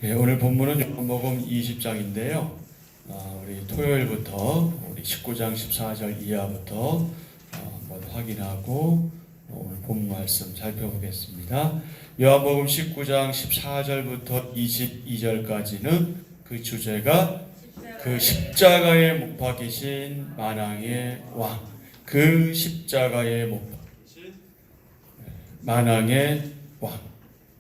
네, 오늘 본문은 요한복음 20장인데요. 우리 토요일부터 우리 19장 14절 이하부터 한번 확인하고 오늘 본문 말씀 살펴보겠습니다. 요한복음 19장 14절부터 22절까지는 그 주제가 그 십자가에 못 박히신 만왕의 왕, 그 십자가에 못 박히신 만왕의 왕.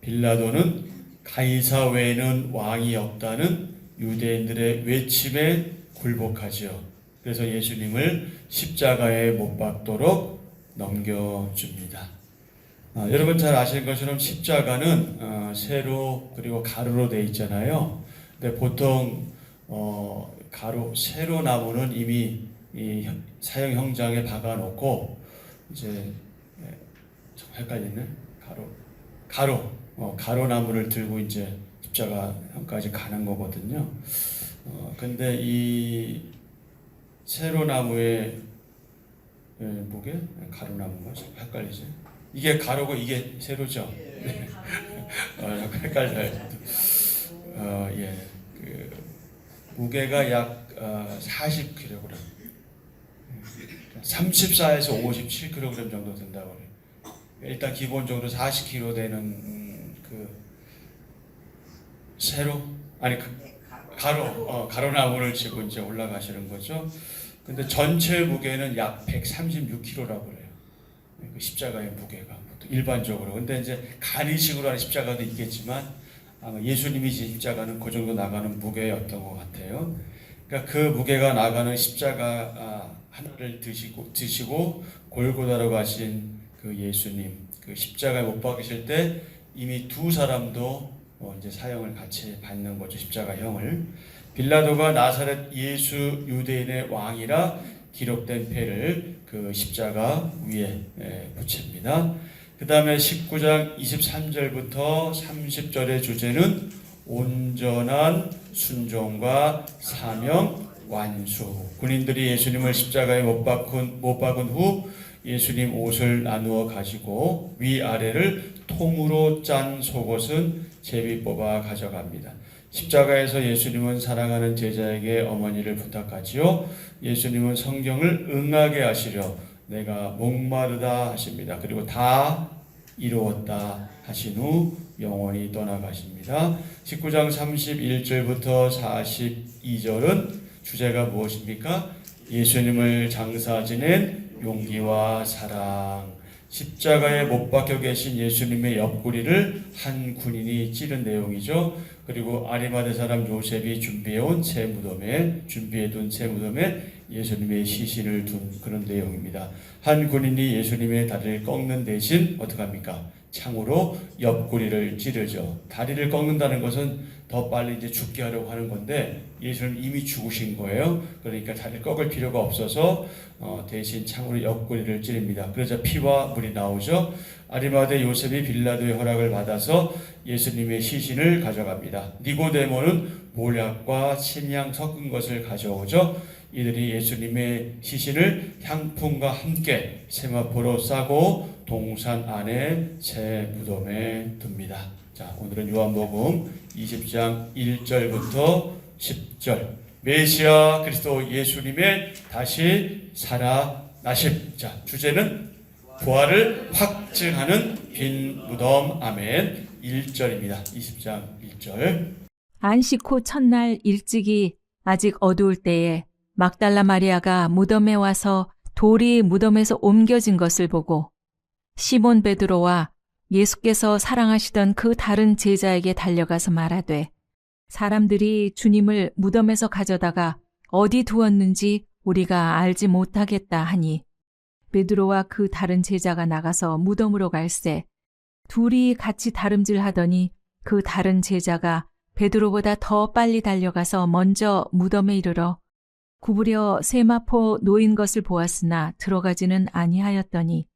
빌라도는 가이사 외에는 왕이 없다는 유대인들의 외침에 굴복하지요. 그래서 예수님을 십자가에 못 박도록 넘겨줍니다. 여러분 잘 아시는 것처럼 십자가는 세로 그리고 가로로 되어 있잖아요. 근데 보통 세로 나무는 이미 이 사형 형장에 박아놓고 이제 좀 헷갈리네. 가로 나무를 들고 이제 십자가까지 가는 거거든요. 근데 이 세로 나무의 무게? 가로 나무가 좀 헷갈리지. 이게 가로고 이게 세로죠. 네. 약간 헷갈려요. 예, 그 무게가 약 40kg, 34에서 57kg 정도 된다고 해요. 일단 기본적으로 40kg 되는 그 세로 가로나무를 지고 이제 올라가시는 거죠. 근데 전체 무게는 약 136kg라고 그래요. 그 십자가의 무게가 일반적으로. 근데 이제 간이식으로 하는 십자가도 있겠지만 아마 예수님이 진 십자가는 그 정도 나가는 무게였던 것 같아요. 그러니까 그 무게가 나가는 십자가 하나를 드시고 골고다로 가신 그 예수님, 그 십자가에 못 박히실 때 이미 두 사람도 이제 사형을 같이 받는 거죠. 십자가형을. 빌라도가 나사렛 예수 유대인의 왕이라 기록된 패를 그 십자가 위에 붙입니다. 그 다음에 19장 23절부터 30절의 주제는 온전한 순종과 사명 완수. 군인들이 예수님을 십자가에 못 박은 후 예수님 옷을 나누어 가지고 위아래를 통으로 짠 속옷은 제비 뽑아 가져갑니다. 십자가에서 예수님은 사랑하는 제자에게 어머니를 부탁하지요. 예수님은 성경을 응하게 하시려 내가 목마르다 하십니다. 그리고 다 이루었다 하신 후 영원히 떠나가십니다. 19장 31절부터 42절은 주제가 무엇입니까? 예수님을 장사 지낸 용기와 사랑. 십자가에 못 박혀 계신 예수님의 옆구리를 한 군인이 찌른 내용이죠. 그리고 아리마대 사람 요셉이 준비해둔 새 무덤에 예수님의 시신을 둔 그런 내용입니다. 한 군인이 예수님의 다리를 꺾는 대신 어떻게 합니까? 창으로 옆구리를 찌르죠. 다리를 꺾는다는 것은 더 빨리 이제 죽게 하려고 하는 건데 예수님 이미 죽으신 거예요. 그러니까 다리를 꺾을 필요가 없어서 대신 창으로 옆구리를 찌릅니다. 그러자 피와 물이 나오죠. 아리마대 요셉이 빌라도의 허락을 받아서 예수님의 시신을 가져갑니다. 니고데모는 몰약과 침향 섞은 것을 가져오죠. 이들이 예수님의 시신을 향품과 함께 세마포로 싸고 동산 안에 새 무덤에 둡니다. 자, 오늘은 요한복음 20장 1절부터 10절 메시아 그리스도 예수님의 다시 살아나심. 자, 주제는 부활을 확증하는 빈 무덤. 아멘. 1절입니다. 20장 1절. 안식 후 첫날 일찍이 아직 어두울 때에 막달라 마리아가 무덤에 와서 돌이 무덤에서 옮겨진 것을 보고 시몬 베드로와 예수께서 사랑하시던 그 다른 제자에게 달려가서 말하되 사람들이 주님을 무덤에서 가져다가 어디 두었는지 우리가 알지 못하겠다 하니 베드로와 그 다른 제자가 나가서 무덤으로 갈새 둘이 같이 다름질하더니 그 다른 제자가 베드로보다 더 빨리 달려가서 먼저 무덤에 이르러 구부려 세마포 놓인 것을 보았으나 들어가지는 아니하였더니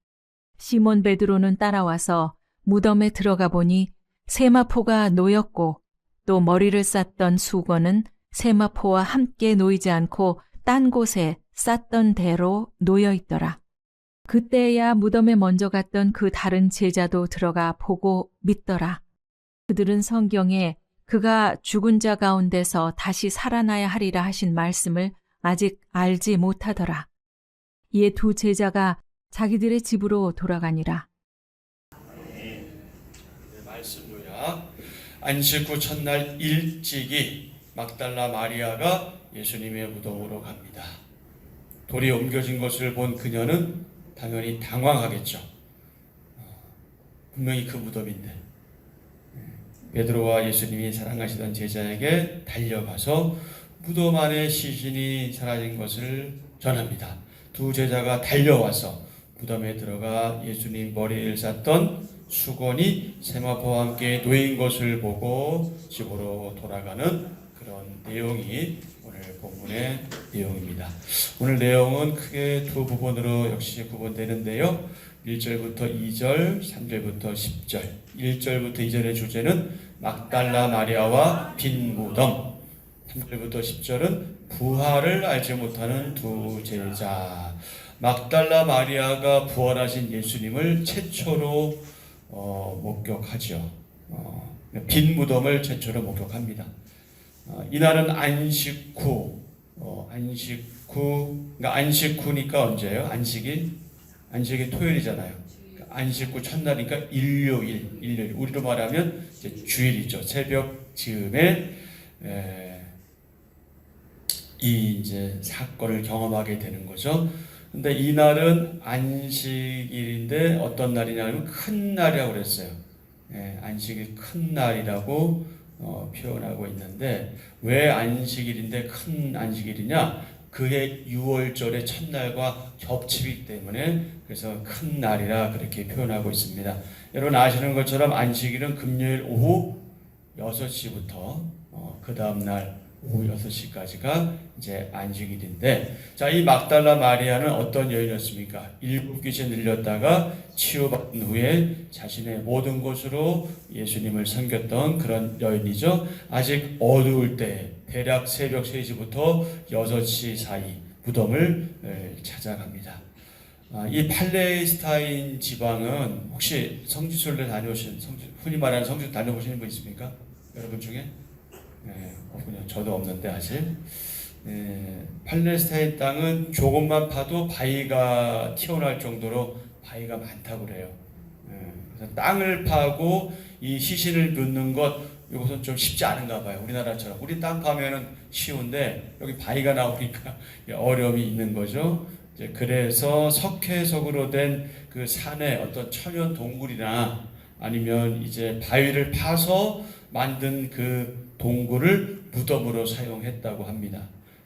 시몬 베드로는 따라와서 무덤에 들어가 보니 세마포가 놓였고 또 머리를 쌌던 수건은 세마포와 함께 놓이지 않고 딴 곳에 쌌던 대로 놓여 있더라. 그때야 무덤에 먼저 갔던 그 다른 제자도 들어가 보고 믿더라. 그들은 성경에 그가 죽은 자 가운데서 다시 살아나야 하리라 하신 말씀을 아직 알지 못하더라. 이에 두 제자가 자기들의 집으로 돌아가니라. 말씀 요약. 안식 후 첫날 일찍이 막달라 마리아가 예수님의 무덤으로 갑니다. 돌이 옮겨진 것을 본 그녀는 당연히 당황하겠죠. 분명히 그 무덤인데. 베드로와 예수님이 사랑하시던 제자에게 달려가서 무덤 안에 시신이 사라진 것을 전합니다. 두 제자가 달려와서 무덤에 들어가 예수님 머리를 쌌던 수건이 세마포와 함께 놓인 것을 보고 집으로 돌아가는 그런 내용이 오늘 본문의 내용입니다. 오늘 내용은 크게 두 부분으로 역시 구분되는데요. 1절부터 2절, 3절부터 10절. 1절부터 2절의 주제는 막달라 마리아와 빈 무덤. 3절부터 10절은 부활을 알지 못하는 두 제자. 막달라 마리아가 부활하신 예수님을 최초로 목격하죠. 빈 무덤을 최초로 목격합니다. 이날은 안식 후, 그러니까 안식 후니까 언제예요? 안식이 토요일이잖아요. 안식 후 첫날이니까 일요일. 우리로 말하면 이제 주일이죠. 새벽 즈음에 이 이제 사건을 경험하게 되는 거죠. 근데 이날은 안식일인데 어떤 날이냐면 큰 날이라고 그랬어요. 안식일 큰 날이라고 표현하고 있는데 왜 안식일인데 큰 안식일이냐? 그해 6월절의 첫날과 겹치기 때문에 그래서 큰 날이라 그렇게 표현하고 있습니다. 여러분 아시는 것처럼 안식일은 금요일 오후 6시부터 그 다음날 오후 6시까지가 이제 안식일인데, 자, 이 막달라 마리아는 어떤 여인이었습니까? 7귀신 들렸다가 치유받은 후에 자신의 모든 것으로 예수님을 섬겼던 그런 여인이죠. 아직 어두울 때 대략 새벽 3시부터 6시 사이 무덤을 찾아갑니다. 이 팔레스타인 지방은 혹시 성지순례 다녀오신, 흔히 말하는 성지순례 다녀보시는 분 있습니까? 여러분 중에? 없군요. 저도 없는데 아직. 팔레스타인 땅은 조금만 파도 바위가 튀어나올 정도로 바위가 많다고 그래요. 그래서 땅을 파고 이 시신을 묻는 것, 이것은 좀 쉽지 않은가 봐요. 우리나라처럼. 우리 땅 파면은 쉬운데 여기 바위가 나오니까 어려움이 있는 거죠. 이제 그래서 석회석으로 된 그 산에 어떤 천연 동굴이나 아니면 이제 바위를 파서 만든 그 동굴을 무덤으로 사용했다고 합니다.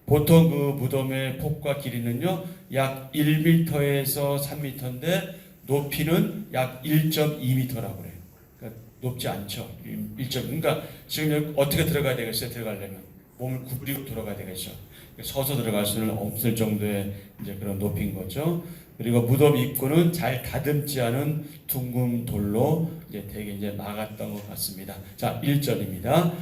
보통 그 무덤의 폭과 길이는요, 약 1m에서 3m인데 높이는 약 1.2m라고 그래요. 그러니까 높지 않죠. 1.2. 그러니까 지금 여기 어떻게 들어가야 되겠어요? 들어가려면 몸을 구부리고 들어가야 되겠죠. 서서 들어갈 수는 없을 정도의 이제 그런 높이인 거죠. 그리고 무덤 입구는 잘 다듬지 않은 둥근 돌로 이제 되게 이제 막았던 것 같습니다. 자, 1절입니다.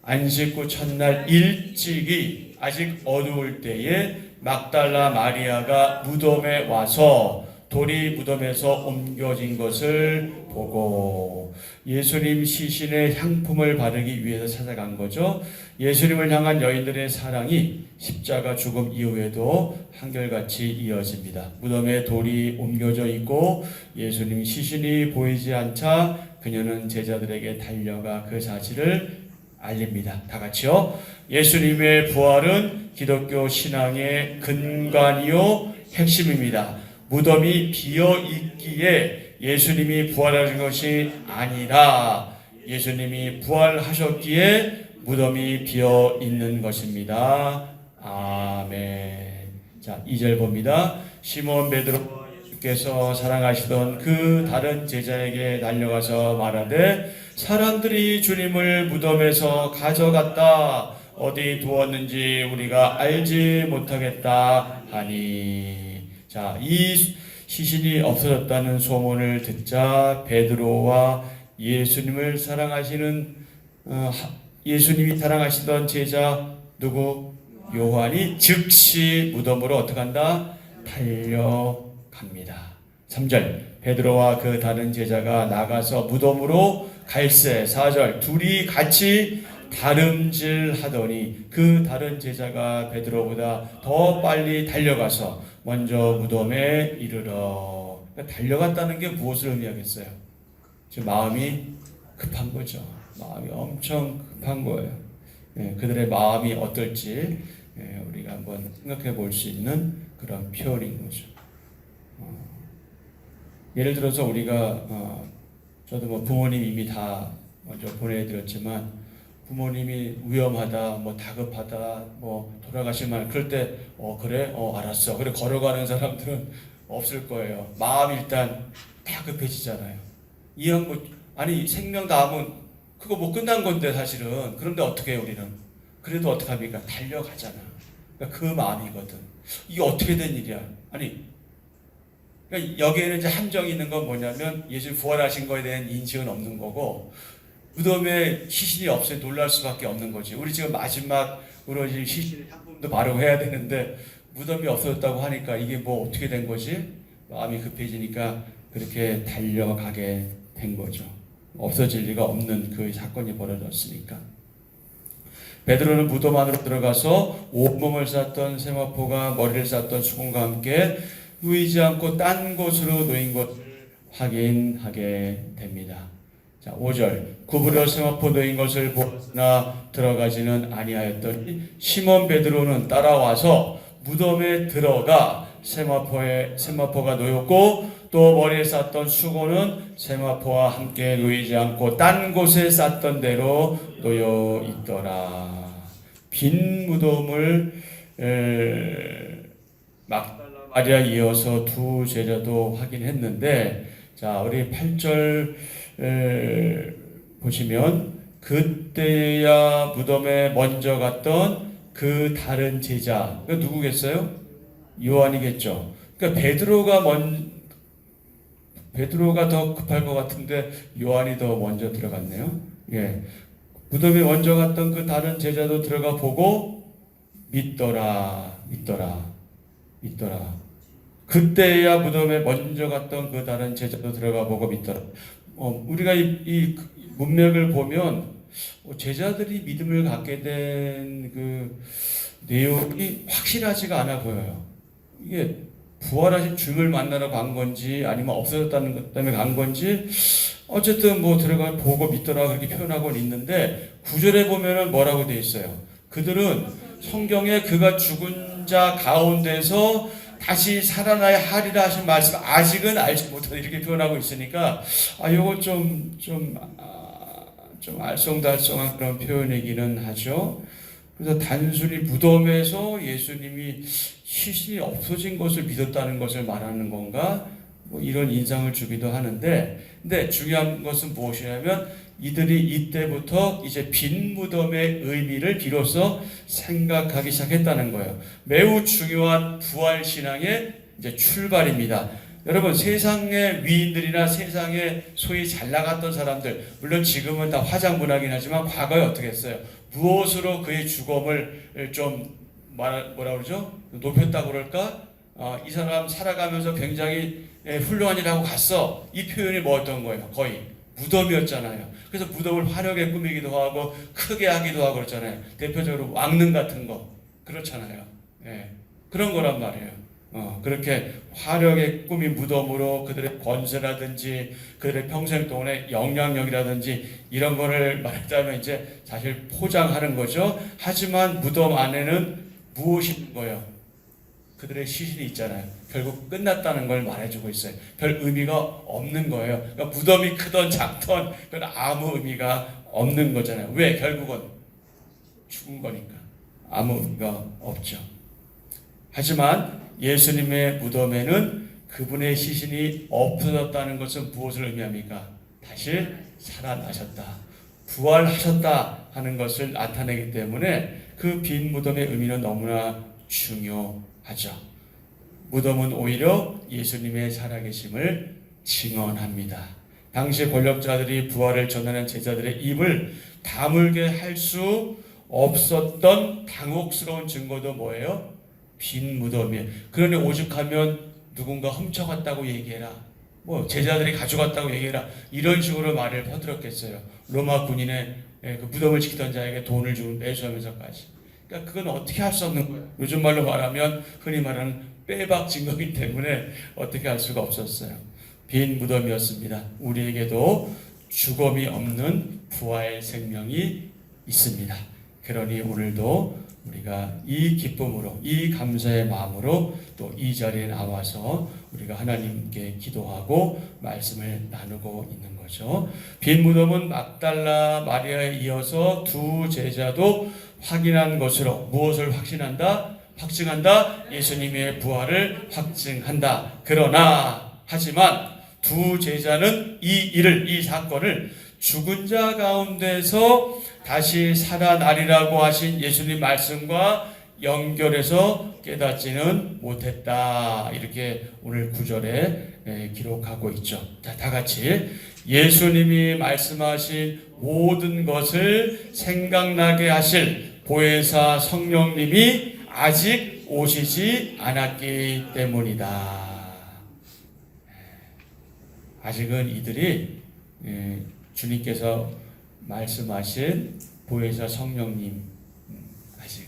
안식 후 첫날 일찍이 아직 어두울 때에 막달라 마리아가 무덤에 와서 돌이 무덤에서 옮겨진 것을 보고 예수님 시신의 향품을 바르기 위해서 찾아간 거죠. 예수님을 향한 여인들의 사랑이 십자가 죽음 이후에도 한결같이 이어집니다. 무덤에 돌이 옮겨져 있고 예수님 시신이 보이지 않자 그녀는 제자들에게 달려가 그 사실을 알립니다. 다 같이요. 예수님의 부활은 기독교 신앙의 근간이요 핵심입니다. 무덤이 비어 있기에 예수님이 부활하신 것이 아니라 예수님이 부활하셨기에 무덤이 비어 있는 것입니다. 아멘. 자, 2절 봅니다. 시몬 베드로와 예수께서 사랑하시던 그 다른 제자에게 달려가서 말하되 사람들이 주님을 무덤에서 가져갔다. 어디 두었는지 우리가 알지 못하겠다 하니. 자, 이 시신이 없어졌다는 소문을 듣자 베드로와 예수님을 사랑하시는 예수님이 사랑하시던 제자 누구? 요한이 즉시 무덤으로 어떻게 한다? 달려갑니다. 3절 베드로와 그 다른 제자가 나가서 무덤으로 갈새. 4절 둘이 같이 다름질하더니 그 다른 제자가 베드로보다 더 빨리 달려가서 먼저 무덤에 이르러. 그러니까 달려갔다는 게 무엇을 의미하겠어요? 지금 마음이 급한 거죠. 마음이 엄청 급한 거예요. 예, 그들의 마음이 어떨지 우리가 한번 생각해 볼 수 있는 그런 표현인 거죠. 예를 들어서 우리가 저도 뭐 부모님 이미 다 먼저 보내드렸지만 부모님이 위험하다, 뭐 다급하다, 뭐 돌아가실 만 그럴 때 그래, 알았어. 그래 걸어가는 사람들은 없을 거예요. 마음이 일단 다급해지잖아요. 이한 거 아니 생명 다음은 그거 뭐 끝난 건데 사실은. 그런데 어떻게 해요 우리는? 그래도 어떻게 합니까? 달려가잖아. 그러니까 그 마음이거든. 이게 어떻게 된 일이야? 아니 그러니까 여기에는 이제 함정이 있는 건 뭐냐면 예수 부활하신 거에 대한 인식은 없는 거고 무덤에 시신이 없으니 놀랄 수밖에 없는 거지. 우리 지금 마지막으로 지금 시신을 향품도 바르고 해야 되는데 무덤이 없어졌다고 하니까 이게 뭐 어떻게 된 거지? 마음이 급해지니까 그렇게 달려가게 된 거죠. 없어질 리가 없는 그 사건이 벌어졌으니까. 베드로는 무덤 안으로 들어가서 온몸을 쌌던 세마포가 머리를 쌌던 수공과 함께 누이지 않고 딴 곳으로 놓인 것을 확인하게 됩니다. 자, 5절. 구부려 세마포 놓인 것을 보나 들어가지는 아니하였더니 시몬 베드로는 따라와서 무덤에 들어가 세마포가 놓였고 또 머리에 쌌던 수고는 세마포와 함께 놓이지 않고 딴 곳에 쌌던 대로 놓여 있더라. 빈 무덤을 막달라 마리아 이어서 두 제자도 확인했는데, 자 우리 8절 보시면 그때야 무덤에 먼저 갔던 그 다른 제자, 그 누구겠어요? 요한이겠죠. 그러니까 베드로가 더 급할 것 같은데 요한이 더 먼저 들어갔네요. 예. 무덤에 먼저 갔던 그 다른 제자도 들어가 보고 믿더라. 그때야 무덤에 먼저 갔던 그 다른 제자도 들어가 보고 믿더라. 우리가 이 문맥을 보면 제자들이 믿음을 갖게 된 그 내용이 확실하지가 않아 보여요. 이게 부활하신 주님을 만나러 간 건지 아니면 없어졌다는 것 때문에 간 건지 어쨌든 뭐 들어가 보고 믿더라 그렇게 표현하고 있는데 9절에 보면은 뭐라고 되어 있어요. 그들은 성경에 그가 죽은 자 가운데서 다시 살아나야 하리라 하신 말씀 아직은 알지 못하다 이렇게 표현하고 있으니까 요거 좀 알쏭달쏭한 그런 표현이기는 하죠. 그래서 단순히 무덤에서 예수님이 시신이 없어진 것을 믿었다는 것을 말하는 건가? 뭐 이런 인상을 주기도 하는데, 근데 중요한 것은 무엇이냐면 이들이 이때부터 이제 빈 무덤의 의미를 비로소 생각하기 시작했다는 거예요. 매우 중요한 부활 신앙의 이제 출발입니다. 여러분 세상의 위인들이나 세상에 소위 잘 나갔던 사람들, 물론 지금은 다 화장문화긴 하지만 과거에 어떻게 했어요? 무엇으로 그의 죽음을 좀 뭐라 그러죠? 높였다고 그럴까? 이 사람 살아가면서 굉장히 훌륭한 일하고 갔어. 이 표현이 뭐였던 거예요? 거의 무덤이었잖아요. 그래서 무덤을 화려하게 꾸미기도 하고 크게 하기도 하고 그렇잖아요. 대표적으로 왕릉 같은 거 그렇잖아요. 예, 그런 거란 말이에요. 그렇게 화려하게 꾸민 무덤으로 그들의 권세라든지 그들의 평생 동안의 영향력이라든지 이런 거를 말했다면 이제 사실 포장하는 거죠. 하지만 무덤 안에는 무엇이 있는 거예요? 그들의 시신이 있잖아요. 결국 끝났다는 걸 말해주고 있어요. 별 의미가 없는 거예요. 그러니까 무덤이 크던 작던 그건 아무 의미가 없는 거잖아요. 왜? 결국은 죽은 거니까 아무 의미가 없죠. 하지만 예수님의 무덤에는 그분의 시신이 없어졌다는 것은 무엇을 의미합니까? 다시 살아나셨다, 부활하셨다 하는 것을 나타내기 때문에 그 빈 무덤의 의미는 너무나 중요하죠. 무덤은 오히려 예수님의 살아계심을 증언합니다. 당시 권력자들이 부활을 전하는 제자들의 입을 다물게 할 수 없었던 당혹스러운 증거도 뭐예요? 빈 무덤이에요. 그러니 오죽하면 누군가 훔쳐갔다고 얘기해라, 뭐 제자들이 가져갔다고 얘기해라, 이런 식으로 말을 퍼뜨렸겠어요. 로마 군인의 그 무덤을 지키던 자에게 돈을 주고 매수하면서까지. 그러니까 그건 어떻게 할 수 없는 거예요. 요즘 말로 말하면 흔히 말하는 빼박 증거이기 때문에 어떻게 할 수가 없었어요. 빈 무덤이었습니다. 우리에게도 죽음이 없는 부활 생명이 있습니다. 그러니 오늘도 우리가 이 기쁨으로, 이 감사의 마음으로 또 이 자리에 나와서 우리가 하나님께 기도하고 말씀을 나누고 있는 거죠. 빈 무덤은 막달라 마리아에 이어서 두 제자도 확인한 것으로 무엇을 확신한다? 확증한다? 예수님의 부활을 확증한다. 그러나 하지만 두 제자는 이 사건을 죽은 자 가운데서 다시 살아나리라고 하신 예수님 말씀과 연결해서 깨닫지는 못했다. 이렇게 오늘 9절에 기록하고 있죠. 자, 다 같이 예수님이 말씀하신 모든 것을 생각나게 하실 보혜사 성령님이 아직 오시지 않았기 때문이다. 아직은 이들이 주님께서 말씀하신 보혜사 성령님 아직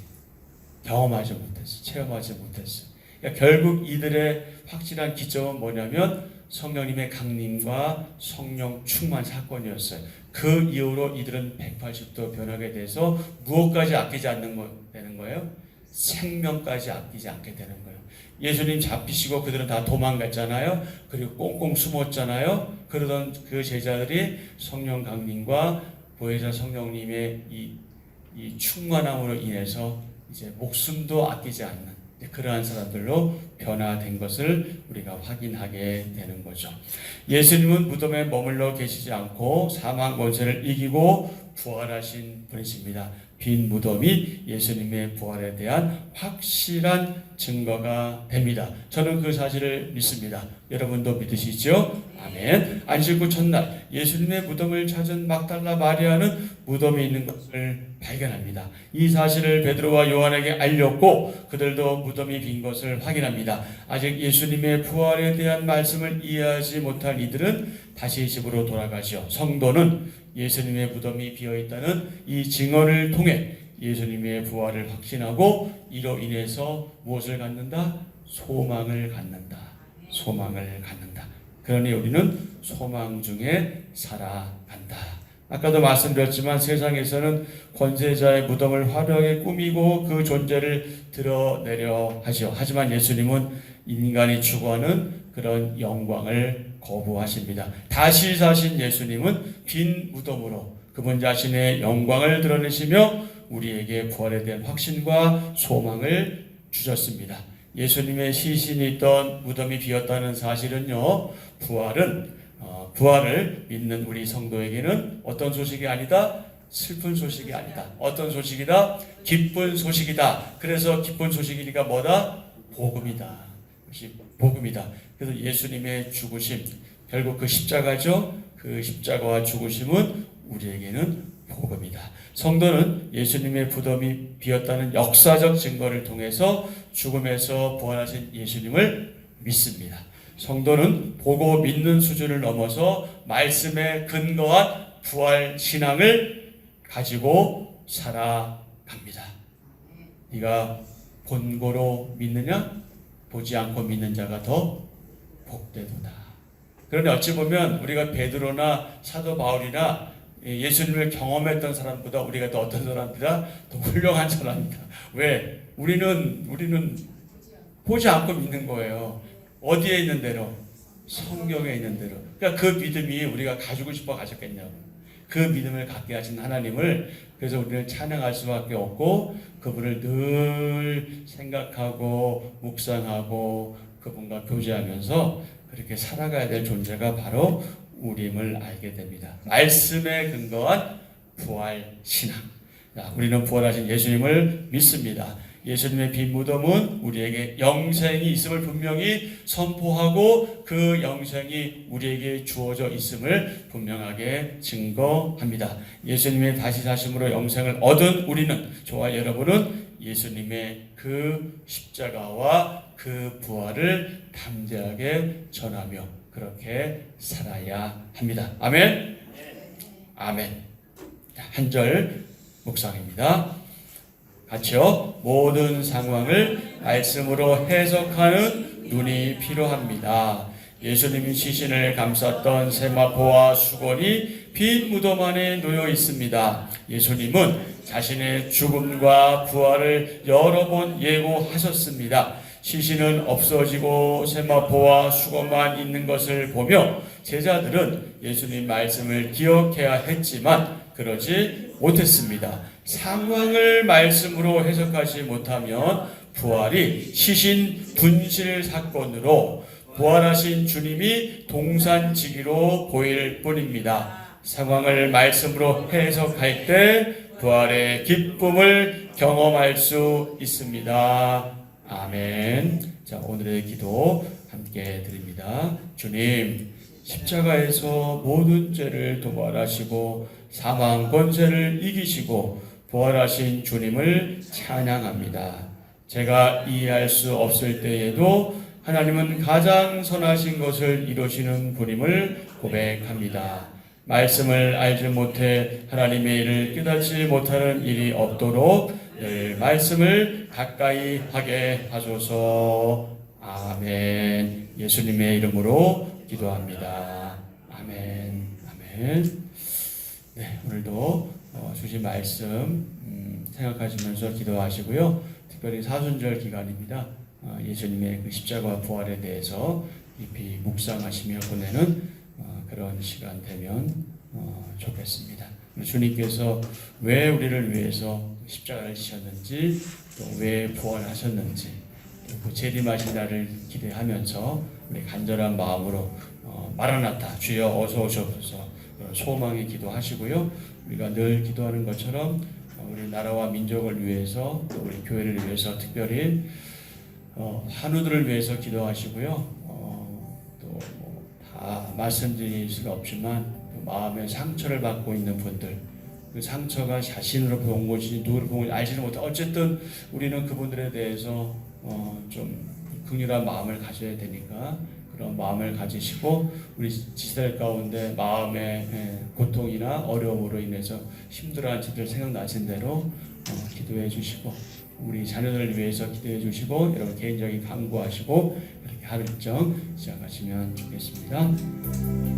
경험하지 못했어, 체험하지 못했어. 그러니까 결국 이들의 확실한 기점은 뭐냐면 성령님의 강림과 성령 충만 사건이었어요. 그 이후로 이들은 180도 변하게 돼서 무엇까지 아끼지 않는 되는 거예요? 생명까지 아끼지 않게 되는 거예요. 예수님 잡히시고 그들은 다 도망갔잖아요. 그리고 꽁꽁 숨었잖아요. 그러던 그 제자들이 성령 강림과 보혜사 성령님의 이 충만함으로 인해서 이제 목숨도 아끼지 않는 그러한 사람들로 변화된 것을 우리가 확인하게 되는 거죠. 예수님은 무덤에 머물러 계시지 않고 사망 권세를 이기고 부활하신 분이십니다. 빈 무덤이 예수님의 부활에 대한 확실한 증거가 됩니다. 저는 그 사실을 믿습니다. 여러분도 믿으시죠? 아멘. 안식 후 첫날 예수님의 무덤을 찾은 막달라 마리아는 무덤이 있는 것을 발견합니다. 이 사실을 베드로와 요한에게 알렸고 그들도 무덤이 빈 것을 확인합니다. 아직 예수님의 부활에 대한 말씀을 이해하지 못한 이들은 다시 집으로 돌아가죠. 성도는 예수님의 무덤이 비어있다는 이 증언을 통해 예수님의 부활을 확신하고 이로 인해서 무엇을 갖는다? 소망을 갖는다. 소망을 갖는다. 그러니 우리는 소망 중에 살아간다. 아까도 말씀드렸지만 세상에서는 권세자의 무덤을 화려하게 꾸미고 그 존재를 드러내려 하죠. 하지만 예수님은 인간이 추구하는 그런 영광을 거부하십니다. 다시 사신 예수님은 빈 무덤으로 그분 자신의 영광을 드러내시며 우리에게 부활에 대한 확신과 소망을 주셨습니다. 예수님의 시신이 있던 무덤이 비었다는 사실은요, 부활을 믿는 우리 성도에게는 어떤 소식이 아니다? 슬픈 소식이 아니다. 어떤 소식이다? 기쁜 소식이다. 그래서 기쁜 소식이니까 뭐다? 복음이다. 복음이다. 그래서 예수님의 죽으심, 결국 그 십자가죠. 그 십자가와 죽으심은 우리에게는 복음이다. 성도는 예수님의 무덤이 비었다는 역사적 증거를 통해서 죽음에서 부활하신 예수님을 믿습니다. 성도는 보고 믿는 수준을 넘어서 말씀에 근거한 부활 신앙을 가지고 살아갑니다. 네가 본고로 믿느냐? 보지 않고 믿는 자가 더 복되도다. 그런데 어찌 보면 우리가 베드로나 사도 바울이나 예수님을 경험했던 사람보다 우리가 더 어떤 사람보다 더 훌륭한 사람이다. 왜? 우리는 보지 않고 믿는 거예요. 어디에 있는 대로? 성경에 있는 대로. 그러니까 그 믿음이 우리가 가지고 싶어 가졌겠냐고. 그 믿음을 갖게 하신 하나님을 그래서 우리는 찬양할 수밖에 없고 그분을 늘 생각하고 묵상하고 그분과 교제하면서 그렇게 살아가야 될 존재가 바로 우리임을 알게 됩니다. 말씀에 근거한 부활 신앙. 우리는 부활하신 예수님을 믿습니다. 예수님의 빈 무덤은 우리에게 영생이 있음을 분명히 선포하고 그 영생이 우리에게 주어져 있음을 분명하게 증거합니다. 예수님의 다시 사심으로 영생을 얻은 우리는, 저와 여러분은 예수님의 그 십자가와 그 부활을 담대하게 전하며 그렇게 살아야 합니다. 아멘. 아멘. 한 절 묵상입니다. 같이요. 모든 상황을 말씀으로 해석하는 눈이 필요합니다. 예수님이 시신을 감쌌던 세마포와 수건이 빈 무덤 안에 놓여 있습니다. 예수님은 자신의 죽음과 부활을 여러 번 예고하셨습니다. 시신은 없어지고 세마포와 수건만 있는 것을 보며 제자들은 예수님 말씀을 기억해야 했지만 그러지 못했습니다. 상황을 말씀으로 해석하지 못하면 부활이 시신 분실 사건으로 부활하신 주님이 동산지기로 보일 뿐입니다. 상황을 말씀으로 해석할 때 부활의 기쁨을 경험할 수 있습니다. 아멘. 자, 오늘의 기도 함께 드립니다. 주님, 십자가에서 모든 죄를 도말하시고 사망 권세를 이기시고 부활하신 주님을 찬양합니다. 제가 이해할 수 없을 때에도 하나님은 가장 선하신 것을 이루시는 분임을 고백합니다. 말씀을 알지 못해 하나님의 일을 깨닫지 못하는 일이 없도록 늘 말씀을 가까이 하게 하소서. 아멘. 예수님의 이름으로 기도합니다. 아멘. 아멘. 네, 오늘도 주신 말씀 생각하시면서 기도하시고요. 특별히 사순절 기간입니다. 예수님의 그 십자가 부활에 대해서 깊이 묵상하시며 보내는 그런 시간 되면 좋겠습니다. 주님께서 왜 우리를 위해서 십자가를 지셨는지, 또 왜 부활하셨는지, 또 재림하신 날을 기대하면서 우리 간절한 마음으로 마라나타 주여 어서 오셔서 소망의 기도하시고요. 우리가 늘 기도하는 것처럼 우리 나라와 민족을 위해서, 또 우리 교회를 위해서 특별히 환우들을 위해서 기도하시고요. 또 다 말씀드릴 수가 없지만 마음의 상처를 받고 있는 분들, 그 상처가 자신으로부터 온 것인지 누구로부터 온 건지 알지는 못해. 어쨌든 우리는 그분들에 대해서 좀 긍휼한 마음을 가져야 되니까 그런 마음을 가지시고, 우리 지체들 가운데 마음의 고통이나 어려움으로 인해서 힘들어하는 지들 생각나신 대로 기도해 주시고, 우리 자녀들을 위해서 기도해 주시고, 여러분 개인적인 간구하시고 이렇게 하루 일정 시작하시면 좋겠습니다.